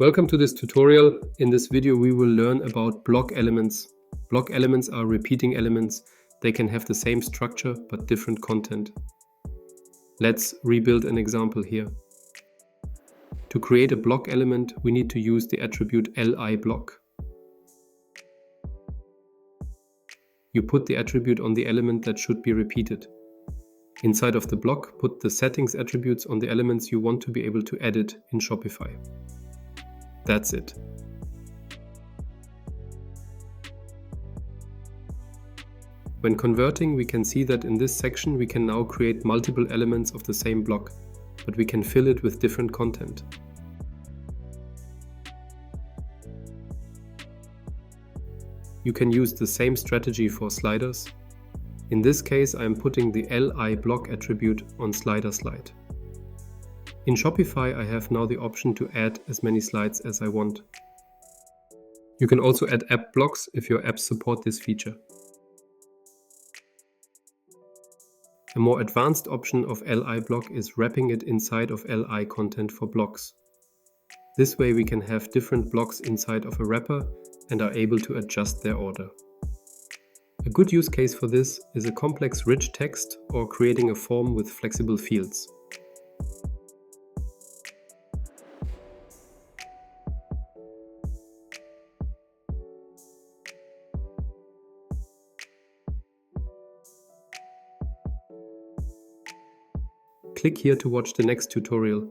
Welcome to this tutorial. In this video we will learn about block elements. Block elements are repeating elements. They can have the same structure but different content. Let's rebuild an example here. To create a block element, we need to use the attribute li block. You put the attribute on the element that should be repeated. Inside of the block, put the settings attributes on the elements you want to be able to edit in Shopify. That's it. When converting, we can see that in this section we can now create multiple elements of the same block, but we can fill it with different content. You can use the same strategy for sliders. In this case, I am putting the li block attribute on slider slide. In Shopify, I have now the option to add as many slides as I want. You can also add app blocks if your apps support this feature. A more advanced option of li block is wrapping it inside of li content for blocks. This way we can have different blocks inside of a wrapper and are able to adjust their order. A good use case for this is a complex rich text or creating a form with flexible fields. Click here to watch the next tutorial.